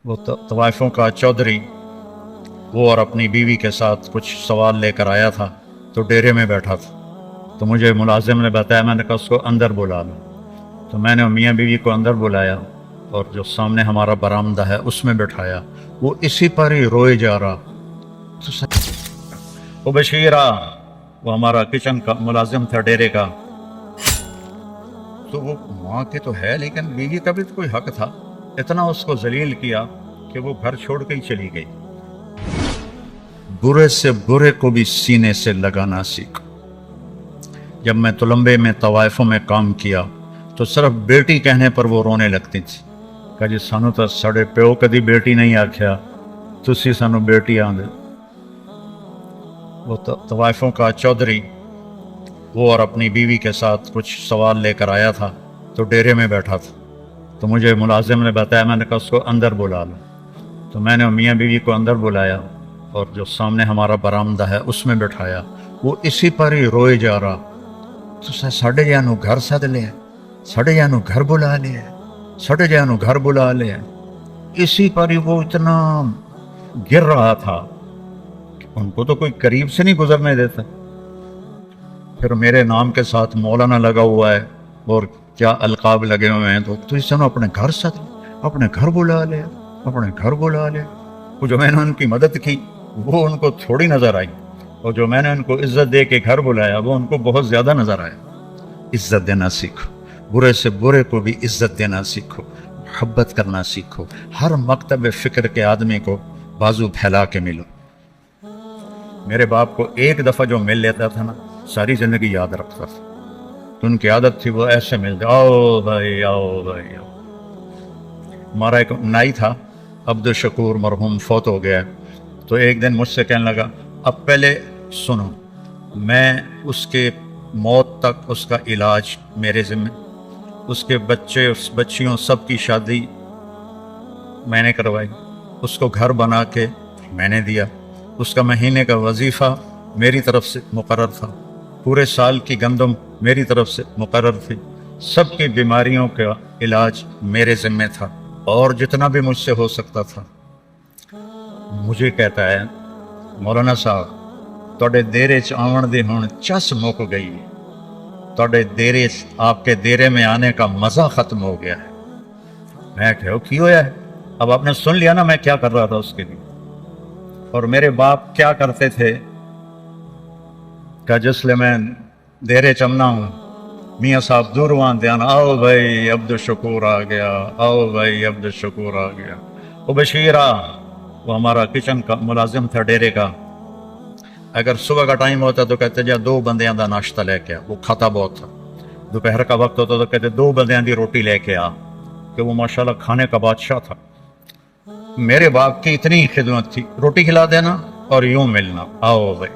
وہ طوائفوں کا چودھری وہ اور اپنی بیوی کے ساتھ کچھ سوال لے کر آیا تھا تو ڈیرے میں بیٹھا تھا، تو مجھے ملازم نے بتایا، میں نے کہا اس کو اندر بلا لو، تو میں نے میاں بیوی کو اندر بلایا اور جو سامنے ہمارا برآمدہ ہے اس میں بٹھایا، وہ اسی پر ہی روئے جا رہا۔ تو وہ بشیرہ، وہ ہمارا کچن کا ملازم تھا ڈیرے کا، تو وہ ماں کے تو ہے لیکن بیوی کا بھی تو کوئی حق تھا، اتنا اس کو ذلیل کیا کہ وہ گھر چھوڑ کے ہی چلی گئی۔ برے سے برے کو بھی سینے سے لگانا سیکھ۔ جب میں تلمبے میں طوائفوں میں کام کیا تو صرف بیٹی کہنے پر وہ رونے لگتی تھی کہ جی سانو تو ساڑے پیو کدی بیٹی نہیں آکھیا، تسی سانو بیٹی آندے۔ وہ طوائفوں کا چودھری وہ اور اپنی بیوی کے ساتھ کچھ سوال لے کر آیا تھا تو ڈیرے میں بیٹھا تھا، تو مجھے ملازم نے بتایا، میں نے کہا اس کو اندر بلا لو، تو میں نے میاں بیوی کو اندر بلایا اور جو سامنے ہمارا برآمدہ ہے اس میں بٹھایا، وہ اسی پر ہی روئے جا رہا۔ تو ساڑھے جانو گھر سد لیا، ساڑھے جانو گھر بلا لیا، ساڑھے جانو گھر بلا لیا، اسی پر ہی وہ اتنا گر رہا تھا کہ ان کو تو کوئی قریب سے نہیں گزرنے دیتا۔ پھر میرے نام کے ساتھ مولانا لگا ہوا ہے اور کیا القاب لگے ہوئے ہیں، تو اس نے اپنے گھر سد لیا، اپنے گھر بلا لیا، اپنے گھر بلا لیا۔ وہ جو میں نے ان کی مدد کی وہ ان کو تھوڑی نظر آئی، اور جو میں نے ان کو عزت دے کے گھر بلایا وہ ان کو بہت زیادہ نظر آیا۔ عزت دینا سیکھو، برے سے برے کو بھی عزت دینا سیکھو، محبت کرنا سیکھو، ہر مکتب فکر کے آدمی کو بازو پھیلا کے ملو۔ میرے باپ کو ایک دفعہ جو مل لیتا تھا نا ساری زندگی یاد رکھتا تھا، تو ان کی عادت تھی وہ ایسے ملتے، آؤ بھائی آؤ بھائی آؤ۔ ہمارا ایک نائی تھا عبد الشکور، مرحوم فوت ہو گیا، تو ایک دن مجھ سے کہنے لگا، اب پہلے سنو، میں اس کے موت تک اس کا علاج میرے ذمہ، اس کے بچے اس بچیوں سب کی شادی میں نے کروائی، اس کو گھر بنا کے میں نے دیا، اس کا مہینے کا وظیفہ میری طرف سے مقرر تھا، پورے سال کی گندم میری طرف سے مقرر تھی، سب کی بیماریوں کا علاج میرے ذمہ تھا، اور جتنا بھی مجھ سے ہو سکتا تھا۔ مجھے کہتا ہے، مولانا صاحب توڑے دیرے آون دی ہون چس مک گئی ہے، توڑے دیرے آپ کے دیرے میں آنے کا مزہ ختم ہو گیا ہے۔ میں کہو کی ہویا ہے؟ اب آپ نے سن لیا نا میں کیا کر رہا تھا اس کے لیے۔ اور میرے باپ کیا کرتے تھے کہ جس لئے میں دیرے چمنا ہوں، میاں صاحب دوروان دیان، آؤ بھائی عبد الشکور آ گیا، آؤ بھائی عبد الشکور آ گیا۔ وہ بشیرہ، وہ ہمارا کچن کا ملازم تھا ڈیرے کا، اگر صبح کا ٹائم ہوتا تو کہتے جا 2 بندیاں دا ناشتہ لے کے آ، وہ کھاتا بہت تھا۔ دوپہر کا وقت ہوتا تو کہتے 2 بندیاں دی روٹی لے کے آ، کہ وہ ماشاءاللہ کھانے کا بادشاہ تھا۔ میرے باپ کی اتنی خدمت تھی، روٹی کھلا دینا اور یوں ملنا، آؤ بھائی۔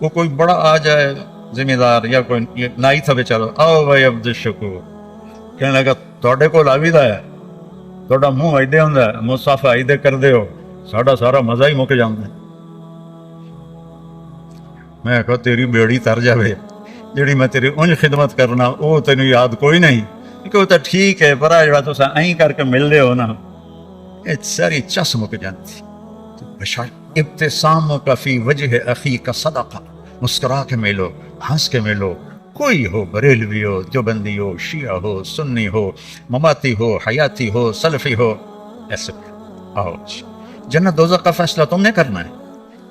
وہ کوئی بڑا آ جائے ذمہ دار یا کوئی نائی تھا بیچارہ، آؤ بھائی عبد الشکور، کہنے لگا توڑے کو لاوی دا ہے، توڑا منہ ایدے ہوں ہے، مصافہ ایدے کر دے ہو، ساڑا سارا مزہ ہی مک جاندے۔ میں کہا تیری بیڑی تر جاوے، جیڑی میں تیری انج خدمت کرنا وہ تینوں یاد کوئی نہیں، کہ وہ تو ٹھیک ہے پر آج تو این کر کے مل دے ہو نا، یہ ساری چس مک جانتی۔ ابتسام کا فی وجہ اخی کا صدقہ، مسکرا کے ملو، ہنس کے ملو، کوئی ہو، بریلوی ہو، دیوبندی ہو، شیعہ ہو، سنی ہو، مماتی ہو، حیاتی ہو، سلفی ہو، ایسے آؤ۔ جنت دوزخ کا فیصلہ تم نے کرنا ہے،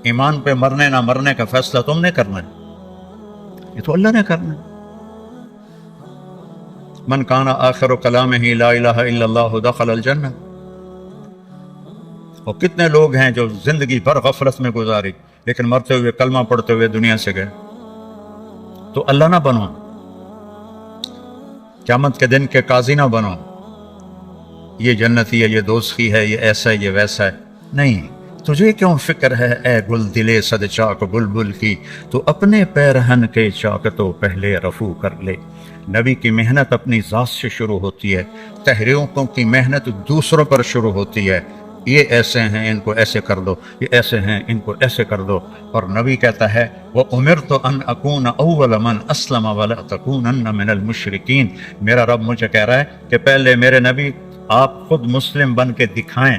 ایمان پہ مرنے نہ مرنے کا فیصلہ تم نے کرنا ہے، یہ تو اللہ نے کرنا ہے۔ من کان آخر کلامہ لا الہ الا اللہ دخل الجنہ۔ اور کتنے لوگ ہیں جو زندگی بھر غفلت میں گزاری لیکن مرتے ہوئے کلمہ پڑھتے ہوئے دنیا سے گئے۔ تو اللہ نہ بنو، قیامت کے دن کے قاضی نہ بنو، یہ جنتی ہے، یہ دوزخی ہے، یہ ایسا ہے، یہ ویسا ہے، نہیں۔ تجھے کیوں فکر ہے اے گل دلے صد چاک بلبل کی، تو اپنے پیرہن کے چاک تو پہلے رفو کر لے۔ نبی کی محنت اپنی ذات سے شروع ہوتی ہے، تحریکوں کی محنت دوسروں پر شروع ہوتی ہے، یہ ایسے ہیں ان کو ایسے کر دو، یہ ایسے ہیں ان کو ایسے کر دو۔ اور نبی کہتا ہے وَأُمِرْتُ أَنْ أَكُونَ أَوَّلَ مَنْ أَسْلَمَ وَلَا تَكُونَنَّ مِنَ الْمُشْرِكِينَ۔ میرا رب مجھے کہہ رہا ہے کہ پہلے میرے نبی آپ خود مسلم بن کے دکھائیں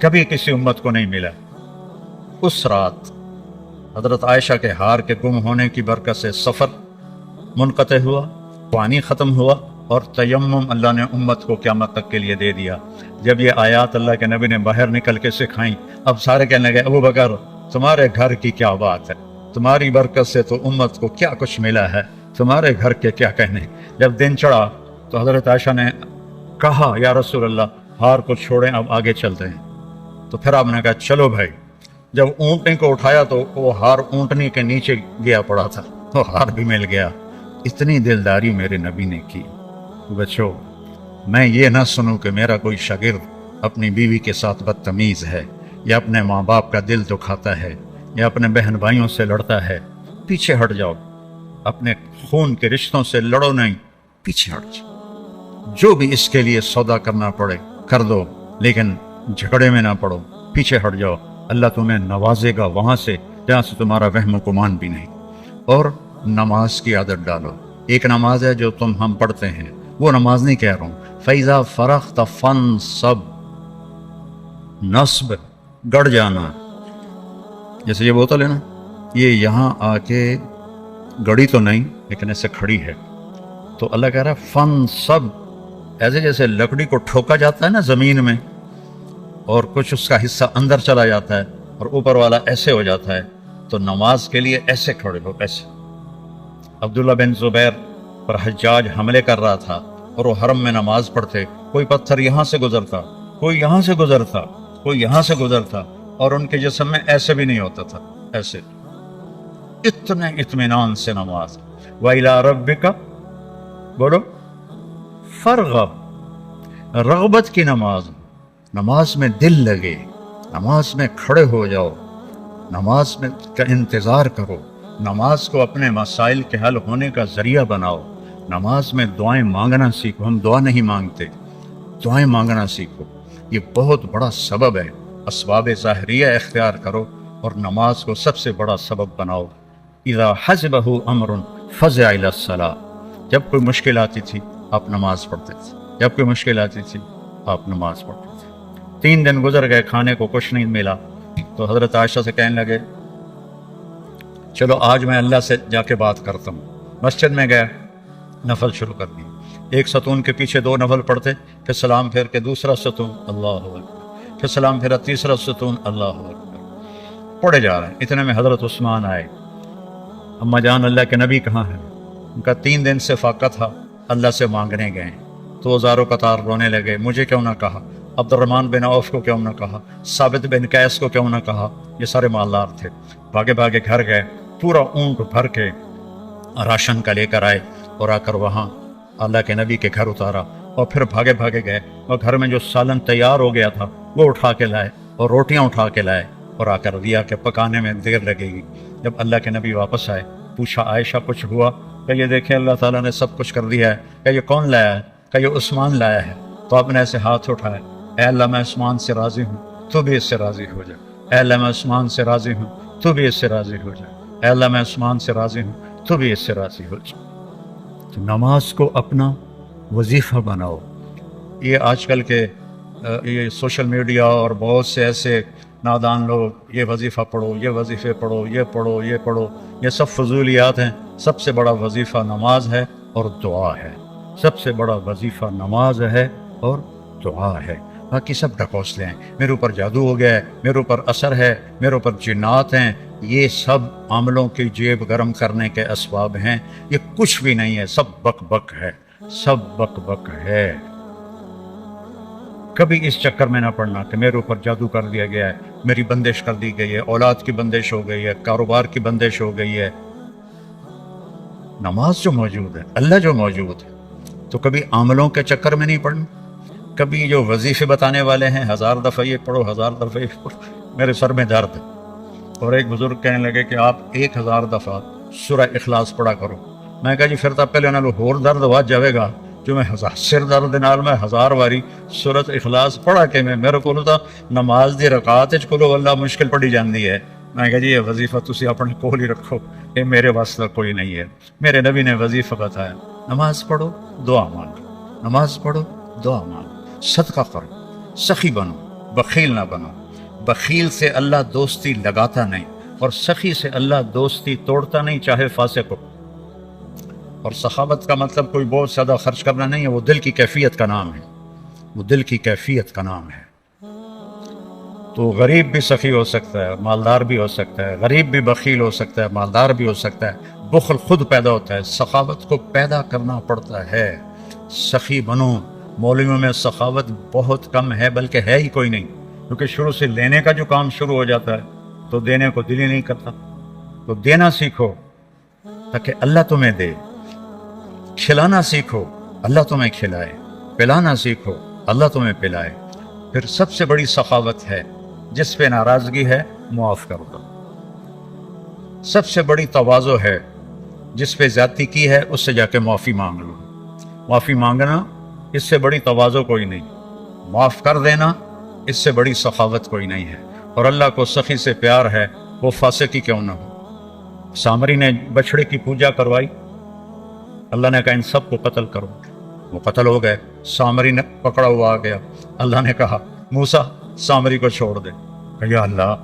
کبھی کسی امت کو نہیں ملا۔ اس رات حضرت عائشہ کے ہار کے گم ہونے کی برکت سے سفر منقطع ہوا، پانی ختم ہوا، اور تیمم اللہ نے امت کو قیامت تک کے لیے دے دیا۔ جب یہ آیات اللہ کے نبی نے باہر نکل کے سکھائیں، اب سارے کہنے لگے ابو بکر تمہارے گھر کی کیا بات ہے، تمہاری برکت سے تو امت کو کیا کچھ ملا ہے، تمہارے گھر کے کیا کہنے۔ جب دن چڑھا تو حضرت عائشہ نے کہا یا رسول اللہ ہار کو چھوڑیں، اب آگے چلتے ہیں۔ تو پھر آپ نے کہا چلو بھائی۔ جب اونٹنی کو اٹھایا تو وہ ہار اونٹنی کے نیچے گیا پڑا تھا، تو ہار بھی مل گیا۔ اتنی دلداری میرے نبی نے کی۔ بچو، میں یہ نہ سنوں کہ میرا کوئی شاگرد اپنی بیوی کے ساتھ بدتمیز ہے، یا اپنے ماں باپ کا دل دکھاتا ہے، یا اپنے بہن بھائیوں سے لڑتا ہے۔ پیچھے ہٹ جاؤ، اپنے خون کے رشتوں سے لڑو نہیں، پیچھے ہٹ جاؤ۔ جو بھی اس کے لیے سودا کرنا پڑے کر دو، لیکن جھگڑے میں نہ پڑو، پیچھے ہٹ جاؤ۔ اللہ تمہیں نوازے گا وہاں سے جہاں سے تمہارا وہم و گمان بھی نہیں۔ اور نماز کی عادت ڈالو۔ ایک نماز ہے جو ہم پڑھتے ہیں، وہ نماز نہیں کہہ رہا ہوں، فَإِذَا فَرَغْتَ فَانْصَبْ، نصب گڑ جانا۔ جیسے یہ بوتل ہے نا، یہ یہاں آ کے گڑی تو نہیں لیکن ایسے کھڑی ہے، تو اللہ کہہ رہا ہے فَانْصَبْ، ایسے جیسے لکڑی کو ٹھوکا جاتا ہے نا زمین میں، اور کچھ اس کا حصہ اندر چلا جاتا ہے اور اوپر والا ایسے ہو جاتا ہے، تو نماز کے لیے ایسے کھڑے ہو، ایسے۔ عبداللہ بن زبیر پر حجاج حملے کر رہا تھا اور وہ حرم میں نماز پڑھتے، کوئی پتھر یہاں سے گزرتا، کوئی یہاں سے گزرتا، کوئی یہاں سے گزرتا، اور ان کے جسم میں ایسے بھی نہیں ہوتا تھا، ایسے۔ اتنے اطمینان سے نماز۔ وَإِلَىٰ رَبِّكَ، بولو، فَارْغَب، رغبت کی نماز۔ نماز میں دل لگے، نماز میں کھڑے ہو جاؤ، نماز میں کا انتظار کرو، نماز کو اپنے مسائل کے حل ہونے کا ذریعہ بناؤ، نماز میں دعائیں مانگنا سیکھو۔ ہم دعا نہیں مانگتے، دعائیں مانگنا سیکھو، یہ بہت بڑا سبب ہے۔ اسباب ظاہریہ اختیار کرو اور نماز کو سب سے بڑا سبب بناؤ۔ اذا حسبہ امر فزع الی الصلاۃ، جب کوئی مشکل آتی تھی آپ نماز پڑھتے تھے، جب کوئی مشکل آتی تھی آپ نماز پڑھتے تھے۔ 3 دن گزر گئے، کھانے کو کچھ نہیں ملا، تو حضرت عائشہ سے کہنے لگے چلو آج میں اللہ سے جا کے بات کرتا ہوں۔ مسجد میں گیا، نفل شروع کر دی، ایک ستون کے پیچھے 2 نفل پڑھتے، پھر سلام پھیر کے دوسرا ستون، اللہ اکبر، پھر سلام پھیرا تیسرا ستون، اللہ اکبر، پڑھے جا رہے ہیں۔ اتنے میں حضرت عثمان آئے۔ اما جان اللہ کے نبی کہاں ہیں؟ ان کا 3 دن سے فاقہ تھا، اللہ سے مانگنے گئے، تو وہ زارو قطار رونے لگے، مجھے کیوں نہ کہا، عبد الرحمن بن عوف کو کیوں نہ کہا، ثابت بن قیس کو کیوں نہ کہا، یہ سارے مالدار تھے۔ بھاگے بھاگے گھر گئے، پورا اونٹ بھر کے راشن کا لے کر آئے، اور آ کر وہاں اللہ کے نبی کے گھر اتارا، اور پھر بھاگے بھاگے گئے اور گھر میں جو سالن تیار ہو گیا تھا وہ اٹھا کے لائے، اور روٹیاں اٹھا کے لائے، اور آ کر دیا کہ پکانے میں دیر لگے گی۔ جب اللہ کے نبی واپس آئے، پوچھا عائشہ کچھ ہوا؟ کہ یہ دیکھیں اللہ تعالیٰ نے سب کچھ کر دیا ہے۔ کہ یہ کون لایا ہے؟ کہ یہ عثمان لایا ہے۔ تو آپ نے ایسے ہاتھ اٹھائے، اے اللہ میں عثمان سے راضی ہوں، تو بھی اس سے راضی ہو جائے۔ اے اللہ میں عثمان سے راضی ہوں، تو بھی اس سے راضی ہو جائے۔ اے اللہ میں عثمان سے راضی ہوں، تو بھی اس سے راضی ہو جائے۔ تو نماز کو اپنا وظیفہ بناؤ۔ یہ آج کل کے یہ سوشل میڈیا اور بہت سے ایسے نادان لوگ یہ وظیفہ پڑھو، یہ وظیفے پڑھو، یہ پڑھو، یہ پڑھو، یہ سب فضولیات ہیں۔ سب سے بڑا وظیفہ نماز ہے اور دعا ہے۔ سب سے بڑا وظیفہ نماز ہے اور دعا ہے۔ باقی سب ڈھکوسلے ہیں، میرے اوپر جادو ہو گیا ہے، میرے اوپر اثر ہے، میرے اوپر جنات ہیں، یہ سب عاملوں کی جیب گرم کرنے کے اسباب ہیں۔ یہ کچھ بھی نہیں ہے، سب بک بک ہے، سب بک بک ہے۔ کبھی اس چکر میں نہ پڑنا کہ میرے اوپر جادو کر دیا گیا ہے، میری بندش کر دی گئی ہے، اولاد کی بندش ہو گئی ہے، کاروبار کی بندش ہو گئی ہے۔ نماز جو موجود ہے، اللہ جو موجود ہے، تو کبھی عاملوں کے چکر میں نہیں پڑنا۔ کبھی جو وظیفے بتانے والے ہیں 1000 دفعہ یہ پڑھو، 1000 دفعہ یہ پڑھو، میرے سر میں درد ہے۔ اور ایک بزرگ کہنے لگے کہ آپ 1000 دفعہ سورہ اخلاص پڑھا کرو۔ میں کہا جی پھر تو پہلے انہوں نے اور درد ہوا جاوے گا جو میں سر درد نال میں 1000 واری سورۃ اخلاص پڑھا کے میرے کو تو نماز دی رکعت وچ کلو اللہ مشکل پڑی جاندی ہے۔ میں کہا جی یہ وظیفہ تسی اپنے کول ہی رکھو، یہ میرے واسطے کوئی نہیں ہے۔ میرے نبی نے وظیفہ بتایا، نماز پڑھو دعا مانگو، نماز پڑھو دعا مانگو، صدقہ کرو، سخی بنو، بخیل نہ بنو. بخیل سے اللہ دوستی لگاتا نہیں، اور سخی سے اللہ دوستی توڑتا نہیں، چاہے فاسق ہو. اور سخاوت کا مطلب کوئی بہت زیادہ خرچ کرنا نہیں ہے، وہ دل کی کیفیت کا نام ہے، وہ دل کی کیفیت کا نام ہے. تو غریب بھی سخی ہو سکتا ہے، مالدار بھی ہو سکتا ہے، غریب بھی بخیل ہو سکتا ہے، مالدار بھی ہو سکتا ہے. بخل خود پیدا ہوتا ہے، سخاوت کو پیدا کرنا پڑتا ہے. سخی بنو. مولویوں میں سخاوت بہت کم ہے، بلکہ ہے ہی کوئی نہیں، کیونکہ شروع سے لینے کا جو کام شروع ہو جاتا ہے تو دینے کو دل ہی نہیں کرتا. تو دینا سیکھو تاکہ اللہ تمہیں دے. کھلانا سیکھو، اللہ تمہیں کھلائے. پلانا سیکھو، اللہ تمہیں پلائے. پھر سب سے بڑی سخاوت ہے، جس پہ ناراضگی ہے معاف کر دو. سب سے بڑی تواضع ہے، جس پہ زیادتی کی ہے اس سے جا کے معافی مانگ لو. معافی مانگنا اس سے بڑی تواضع کوئی نہیں. معاف کر دینا اس سے بڑی سخاوت کوئی نہیں ہے. اور اللہ کو سخی سے پیار ہے، وہ فاسق ہی کیوں نہ ہو. سامری نے بچڑے کی پوجا کروائی، اللہ نے کہا ان سب کو قتل کرو. وہ قتل ہو گئے. سامری نے پکڑا ہوا آ گیا. اللہ نے کہا موسیٰ سامری کو چھوڑ دے. کہ یا اللہ،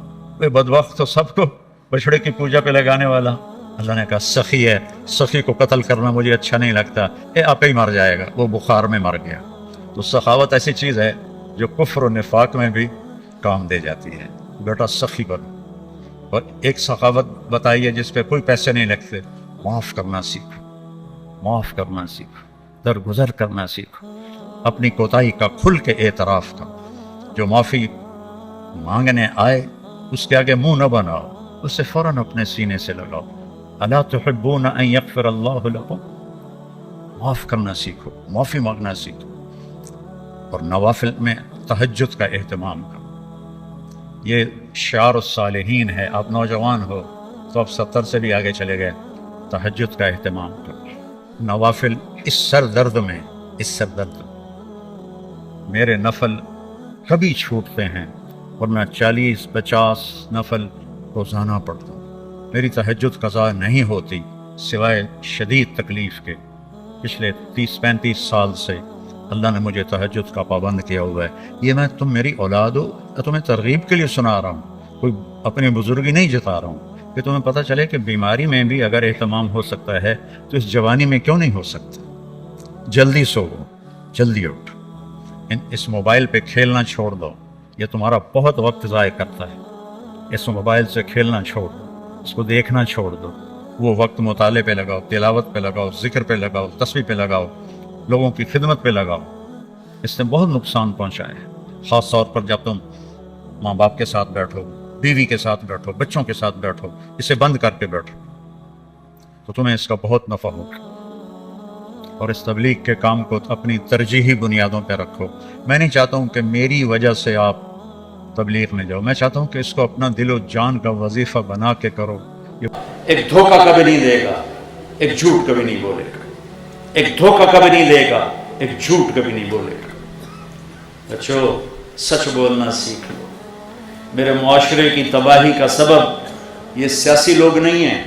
وہ بدبخت تو سب کو بچڑے کی پوجا پہ لگانے والا. اللہ نے کہا سخی ہے، سخی کو قتل کرنا مجھے اچھا نہیں لگتا، آپ ہی مر جائے گا. وہ بخار میں مر گیا. تو سخاوت ایسی چیز ہے جو کفر و نفاق میں بھی کام دے جاتی ہے. بیٹا سخی بنو. اور ایک سخاوت بتائیے جس پہ کوئی پیسے نہیں لگتے. معاف کرنا سیکھو، معاف کرنا سیکھو، درگزر کرنا سیکھو. اپنی کوتاہی کا کھل کے اعتراف کرو. جو معافی مانگنے آئے اس کے آگے منہ نہ بناؤ، اسے فوراً اپنے سینے سے لگاؤ. الا تحبون ان یغفر اللہ لکم. معاف کرنا سیکھو، معافی مانگنا سیکھو. اور نوافل میں تہجد کا اہتمام کرو. یہ شعار الصالحین ہے. آپ نوجوان ہو تو اب 70 سے بھی آگے چلے گئے. تہجد کا اہتمام کرو. نوافل اس سر درد میں، اس سر درد میں میرے نفل کبھی چھوٹتے ہیں، ورنہ 40-50 نفل روزانہ پڑھتا ہوں. میری تہجد قضا نہیں ہوتی سوائے شدید تکلیف کے. پچھلے 30-35 سال سے اللہ نے مجھے تہجد کا پابند کیا ہوا ہے. یہ میں تم میری اولاد ہو، تمہیں ترغیب کے لیے سنا رہا ہوں، کوئی اپنی بزرگی نہیں جتا رہا ہوں، کہ تمہیں پتہ چلے کہ بیماری میں بھی اگر اہتمام ہو سکتا ہے تو اس جوانی میں کیوں نہیں ہو سکتا. جلدی سو، جلدی اٹھ. اس موبائل پہ کھیلنا چھوڑ دو، یہ تمہارا بہت وقت ضائع کرتا ہے. اس موبائل سے کھیلنا چھوڑ دو، اس کو دیکھنا چھوڑ دو. وہ وقت مطالعے پہ لگاؤ، تلاوت پہ لگاؤ، ذکر پہ لگاؤ، تسبیح پہ لگاؤ، لوگوں کی خدمت پہ لگاؤ. اس نے بہت نقصان پہنچا ہے. خاص طور پر جب تم ماں باپ کے ساتھ بیٹھو، بیوی کے ساتھ بیٹھو، بچوں کے ساتھ بیٹھو، اسے بند کر کے بیٹھو تو تمہیں اس کا بہت نفع ہوگا. اور اس تبلیغ کے کام کو اپنی ترجیحی بنیادوں پہ رکھو. میں نہیں چاہتا ہوں کہ میری وجہ سے آپ تبلیغ میں جاؤ. میں چاہتا ہوں کہ اس کو اپنا دل و جان کا وظیفہ بنا کے کرو. ایک دھوکہ کبھی نہیں دے گا، ایک جھوٹ کبھی نہیں بولے گا. ایک دھوکہ کبھی نہیں دے گا، ایک جھوٹ کبھی نہیں بولے گا. بچوں سچ بولنا سیکھ لو. میرے معاشرے کی تباہی کا سبب یہ سیاسی لوگ نہیں ہیں.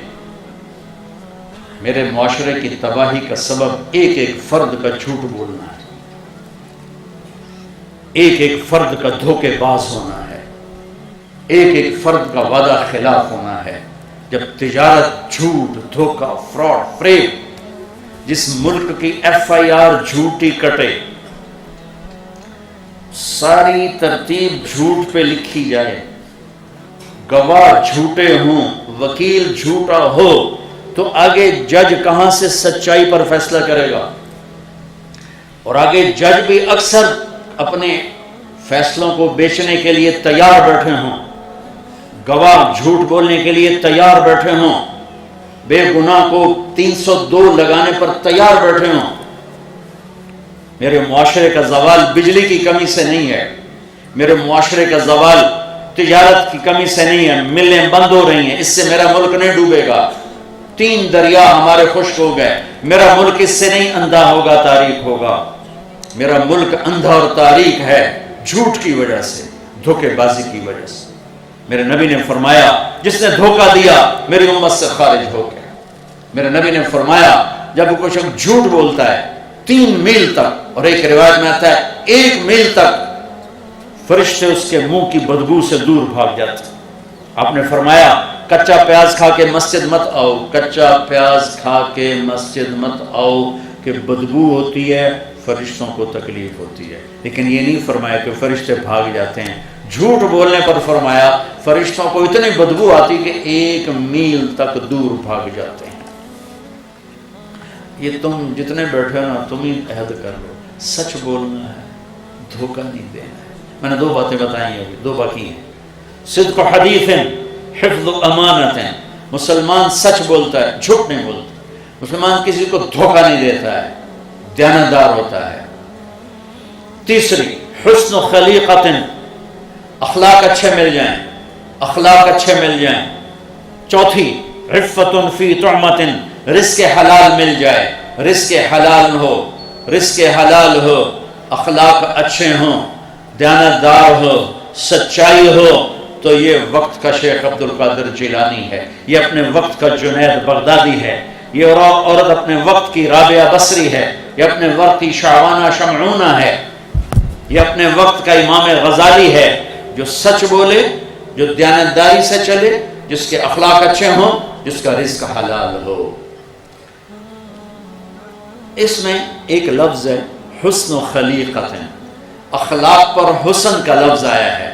میرے معاشرے کی تباہی کا سبب ایک ایک فرد کا جھوٹ بولنا ہے، ایک ایک فرد کا دھوکے باز ہونا ہے، ایک ایک فرد کا وعدہ خلاف ہونا ہے. جب تجارت جھوٹ، دھوکہ، فراڈ، فریب، جس ملک کی FIR جھوٹی کٹے، ساری ترتیب جھوٹ پہ لکھی جائے، گواہ جھوٹے ہوں، وکیل جھوٹا ہو، تو آگے جج کہاں سے سچائی پر فیصلہ کرے گا؟ اور آگے جج بھی اکثر اپنے فیصلوں کو بیچنے کے لیے تیار بیٹھے ہوں، گواہ جھوٹ بولنے کے لیے تیار بیٹھے ہوں، بے گناہ کو 302 لگانے پر تیار بیٹھے ہوں. میرے معاشرے کا زوال بجلی کی کمی سے نہیں ہے، میرے معاشرے کا زوال تجارت کی کمی سے نہیں ہے. ملیں بند ہو رہی ہیں، اس سے میرا ملک نہیں ڈوبے گا. 3 دریا ہمارے خشک ہو گئے، میرا ملک اس سے نہیں اندھا ہوگا، تاریک ہوگا. میرا ملک اندھا اور تاریک ہے جھوٹ کی وجہ سے، دھوکے بازی کی وجہ سے. میرے نبی نے فرمایا جس نے دھوکہ دیا میری امت سے خارج ہو گیا. میرے نبی نے فرمایا جب کوئی شخص جھوٹ بولتا ہے 3 میل تک، اور ایک روایت میں آتا ہے 1 میل تک فرشتے اس کے منہ کی بدبو سے دور بھاگ جاتے. آپ نے فرمایا کچا پیاز کھا کے مسجد مت آؤ, کچا پیاز کھا کے مسجد مت آؤ کہ بدبو ہوتی ہے, فرشتوں کو تکلیف ہوتی ہے. لیکن یہ نہیں فرمایا کہ فرشتے بھاگ جاتے ہیں. جھوٹ بولنے پر فرمایا فرشتوں کو اتنی بدبو آتی کہ 1 میل تک دور بھاگ جاتے ہیں. یہ تم جتنے بیٹھے ہو نا, تم ہی عہد کر لو, سچ بولنا ہے, دھوکہ نہیں دینا ہے. میں نے 2 باتیں بتائی ہیں, ابھی 2 باقی ہیں. صدق حدیث حفظ امانت. مسلمان سچ بولتا ہے, جھوٹ نہیں بولتا. مسلمان کسی کو دھوکہ نہیں دیتا ہے, دیانتدار ہوتا ہے. تیسری حسن خلیقت, اخلاق اچھے مل جائیں, اخلاق اچھے مل جائیں. چوتھی عفت فی طعمت, رزق حلال مل جائے, رزق حلال ہو, رزق حلال ہو, اخلاق اچھے ہوں, دیانتدار ہو, سچائی ہو. تو یہ وقت کا شیخ عبد القادر جیلانی ہے, یہ اپنے وقت کا جنید بغدادی ہے, یہ عورت اپنے وقت کی رابعہ بصری ہے, یہ اپنے وقت کی شعبانہ شمعونہ ہے, یہ اپنے وقت کا امام غزالی ہے. جو سچ بولے, جو دیانتداری سے چلے, جس کے اخلاق اچھے ہوں, جس کا رزق حلال ہو. اس میں ایک لفظ ہے حسن و خلیقت. اخلاق پر حسن کا لفظ آیا ہے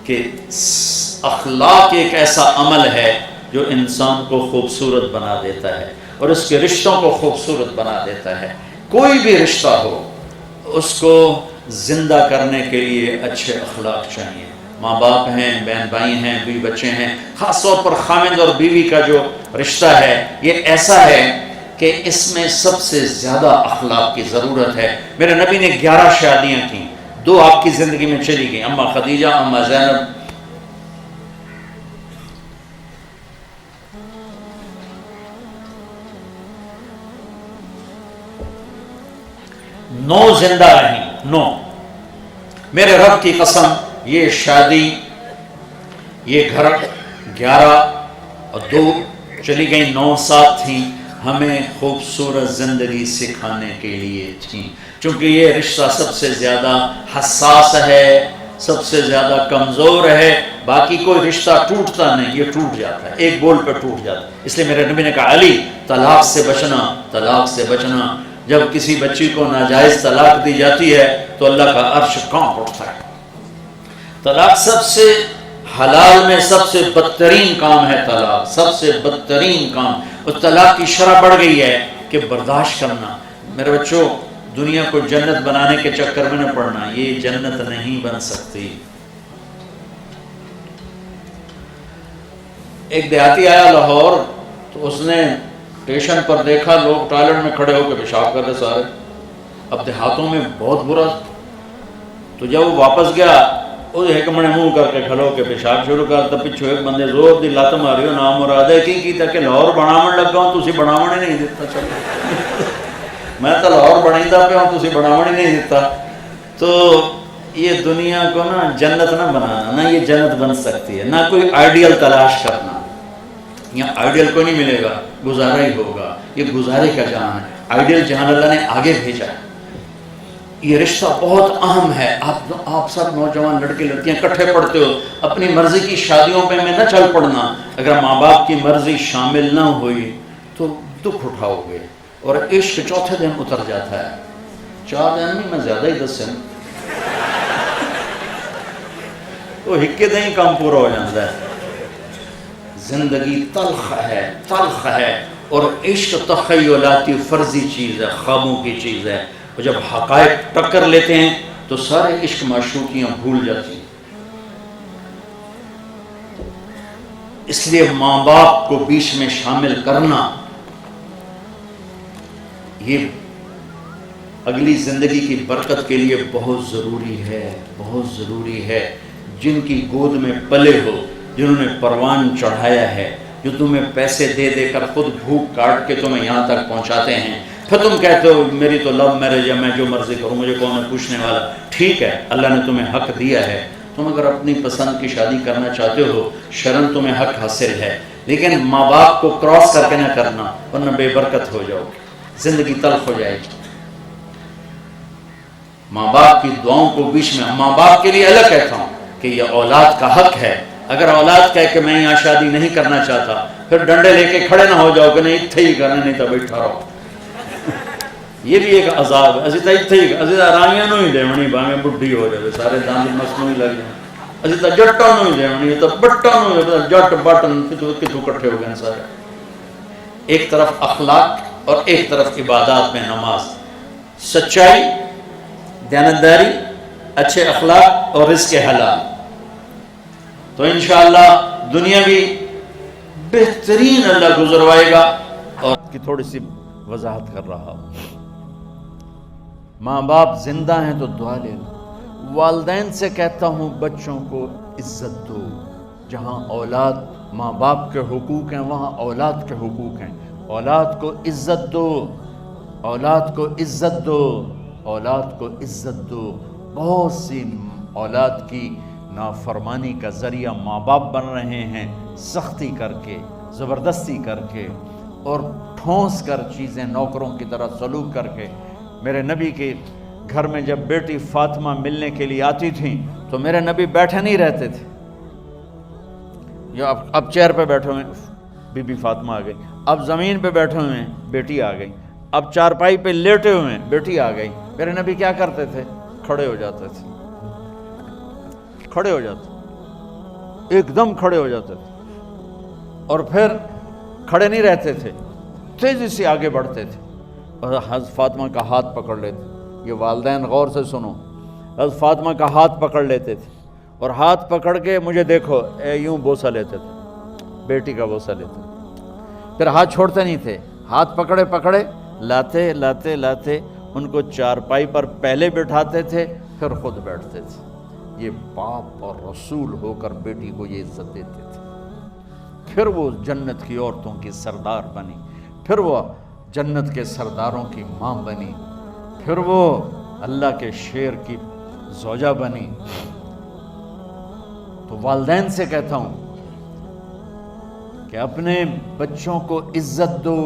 کہ اخلاق ایک ایسا عمل ہے جو انسان کو خوبصورت بنا دیتا ہے اور اس کے رشتوں کو خوبصورت بنا دیتا ہے. کوئی بھی رشتہ ہو, اس کو زندہ کرنے کے لیے اچھے اخلاق چاہیے. ماں باپ ہیں, بہن بھائی ہیں, بیوی بچے ہیں, خاص طور پر خامند اور بیوی کا جو رشتہ ہے یہ ایسا ہے کہ اس میں سب سے زیادہ اخلاق کی ضرورت ہے. میرے نبی نے 11 شادیاں کی, 2 آپ کی زندگی میں چلی گئیں, اما خدیجہ, اما زینب. نو زندہ رہیں, 9. میرے رب کی قسم, یہ شادی, یہ گھر 11 اور 2 چلی گئیں, 9 ساتھ تھیں, ہمیں خوبصورت زندگی سکھانے کے لیے تھیں. چونکہ یہ رشتہ سب سے زیادہ حساس ہے, سب سے زیادہ کمزور ہے. باقی کوئی رشتہ ٹوٹتا نہیں, یہ ٹوٹ جاتا ہے, ایک بول پہ ٹوٹ جاتا ہے. اس لیے میرے نبی نے کہا علی طلاق سے بچنا, طلاق سے بچنا. جب کسی بچی کو ناجائز طلاق دی جاتی ہے تو اللہ کا عرش کانپ اٹھتا ہے. طلاق سب سے حلال میں سب سے بدترین کام ہے, طلاق سب سے بدترین کام. اور طلاق کی شرح بڑھ گئی ہے کہ برداشت کرنا. میرے بچوں, دنیا کو جنت بنانے کے چکر میں نہ پڑنا, یہ جنت نہیں بن سکتی. ایک دیہاتی آیا لاہور, تو اس نے اسٹیشن پر دیکھا لوگ ٹوائلٹ میں کھڑے ہو کے پیشاب کر رہے سارے. اب دیہاتوں میں بہت برا. تو جب وہ واپس گیا, وہ ایک منے منہ کر کے کھڑو کے پیشاب شروع کر. تب پچھو ایک بندے زور دی لات ماری, نام مراد ہے کی تک کہ لاہور بناون لگا ہوں, تسی بناون ہی نہیں دیتا. چلو میں تو لاہور بنائیندہ پہ ہوں, تسی بناون ہی نہیں دیتا. تو یہ دنیا کو نا جنت نہ بنانا, نہ یہ جنت بن سکتی ہے, نہ کوئی آئیڈیل تلاش کرنا. یہاں آئیڈیل کو نہیں ملے گا, گزارا ہی ہوگا. یہ گزارے کا جہان ہے, آئیڈیل جہان اللہ نے آگے بھیجا ہے. یہ رشتہ بہت اہم ہے. آپ سب نوجوان لڑکے لڑکیاں کٹھے پڑھتے ہو, اپنی مرضی کی شادیوں پہ میں نہ چل پڑنا. اگر ماں باپ کی مرضی شامل نہ ہوئی تو دکھ اٹھاؤ گے, اور عشق چوتھے دن اتر جاتا ہے. 4 دن نہیں, میں زیادہ ہی 10 دن, تو ہکے دن ہی کام پورا ہو جاتا ہے. زندگی تلخ ہے, تلخ ہے, اور عشق تخیلاتی فرضی چیز ہے, خوابوں کی چیز ہے. اور جب حقائق ٹکر لیتے ہیں تو سارے عشق معشوقیاں بھول جاتی ہیں. اس لیے ماں باپ کو بیچ میں شامل کرنا یہ اگلی زندگی کی برکت کے لیے بہت ضروری ہے, بہت ضروری ہے. جن کی گود میں پلے ہو, جنہوں نے پروان چڑھایا ہے, جو تمہیں پیسے دے دے کر خود بھوک کاٹ کے تمہیں یہاں تک پہنچاتے ہیں, پھر تم کہتے ہو میری تو لو میرج ہے, میں جو مرضی کروں, مجھے کون ہے پوچھنے والا. ٹھیک ہے, اللہ نے تمہیں حق دیا ہے, تم اگر اپنی پسند کی شادی کرنا چاہتے ہو, شرن تمہیں حق حاصل ہے, لیکن ماں باپ کو کراس کر کے نہ کرنا, ورنہ بے برکت ہو جاؤ, زندگی تلخ ہو جائے گی. ماں باپ کی دعاؤں کو بیچ میں، ماں باپ کے لیے الگ کہتا ہوں کہ یہ اولاد کا حق ہے. اگر اولاد کہے کہ میں یہاں شادی نہیں کرنا چاہتا، پھر ڈنڈے لے کے کھڑے نہ ہو جاؤ کہ نہیں اتھے ہی کرنا، نہیں تو بیٹھا رہو. یہ بھی ایک عذاب ہے. اسی طرح اتھے ہی اسی آرائیاں نو ہی دیونی باہیں بڈھی ہو جائے سارے داند مسنو ہی لگ جائیں. اسی طرح جٹاں نو ہی دیونی تو بٹاں نو ہی جٹ بٹن کتوں کٹھے ہو گئے سارے. ایک طرف اخلاق اور ایک طرف عبادات میں نماز، سچائی، دیانتداری، اچھے اخلاق اور رزق حلال. تو انشاءاللہ دنیا بھی بہترین اللہ گزروائے گا. اور کی تھوڑی سی وضاحت کر رہا ہوں. ماں باپ زندہ ہیں تو دعا لے لو. والدین سے کہتا ہوں بچوں کو عزت دو. جہاں اولاد ماں باپ کے حقوق ہیں وہاں اولاد کے حقوق ہیں. اولاد کو عزت دو، اولاد کو عزت دو، اولاد کو عزت دو. بہت سی اولاد کی نافرمانی کا ذریعہ ماں باپ بن رہے ہیں، سختی کر کے، زبردستی کر کے اور ٹھونس کر چیزیں نوکروں کی طرح سلوک کر کے. میرے نبی کے گھر میں جب بیٹی فاطمہ ملنے کے لیے آتی تھیں تو میرے نبی بیٹھے نہیں رہتے تھے. یا اب چیئر پہ بیٹھے ہوئے بی بی فاطمہ آ گئی، اب زمین پہ بیٹھے ہوئے ہیں بیٹی آ گئی، اب چارپائی پہ لیٹے ہوئے ہیں بیٹی آ گئی. میرے نبی کیا کرتے تھے؟ کھڑے ہو جاتے تھے. کھڑے ہو جاتے، ایک دم کھڑے ہو جاتے تھے. اور پھر کھڑے نہیں رہتے تھے، تیزی سے آگے بڑھتے تھے اور حضرت فاطمہ کا ہاتھ پکڑ لیتے. یہ والدین غور سے سنو. حضرت فاطمہ کا ہاتھ پکڑ لیتے تھے اور ہاتھ پکڑ کے مجھے دیکھو یوں بوسہ لیتے تھے، بیٹی کا بوسہ لیتے تھے. پھر ہاتھ چھوڑتے نہیں تھے، ہاتھ پکڑے پکڑے لاتے لاتے لاتے ان کو چارپائی پر پہلے بٹھاتے تھے پھر خود بیٹھتے تھے. یہ باپ اور رسول ہو کر بیٹی کو یہ عزت دیتے تھے. پھر وہ جنت کی عورتوں کی سردار بنی، پھر وہ جنت کے سرداروں کی ماں بنی، پھر وہ اللہ کے شیر کی زوجہ بنی. تو والدین سے کہتا ہوں کہ اپنے بچوں کو عزت دو،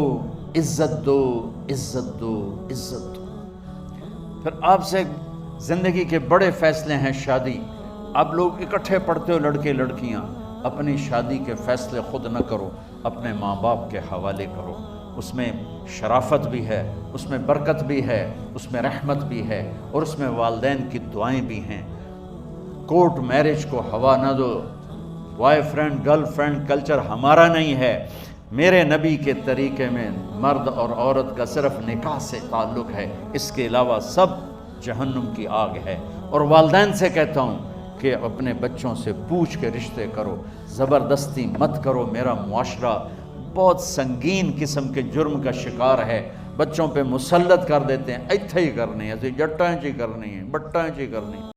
عزت دو، عزت دو، عزت دو. پھر آپ سے زندگی کے بڑے فیصلے ہیں شادی. آپ لوگ اکٹھے پڑھتے ہو لڑکے لڑکیاں، اپنی شادی کے فیصلے خود نہ کرو، اپنے ماں باپ کے حوالے کرو. اس میں شرافت بھی ہے، اس میں برکت بھی ہے، اس میں رحمت بھی ہے اور اس میں والدین کی دعائیں بھی ہیں. کورٹ میرج کو ہوا نہ دو. Boyfriend girlfriend culture ہمارا نہیں ہے. میرے نبی کے طریقے میں مرد اور عورت کا صرف نکاح سے تعلق ہے، اس کے علاوہ سب جہنم کی آگ ہے. اور والدین سے کہتا ہوں کہ اپنے بچوں سے پوچھ کے رشتے کرو، زبردستی مت کرو. میرا معاشرہ بہت سنگین قسم کے جرم کا شکار ہے. بچوں پہ مسلط کر دیتے ہیں، ایتھے ہی کرنی ہے، جٹاں چی کرنی ہے، بٹاں چی کرنی ہے.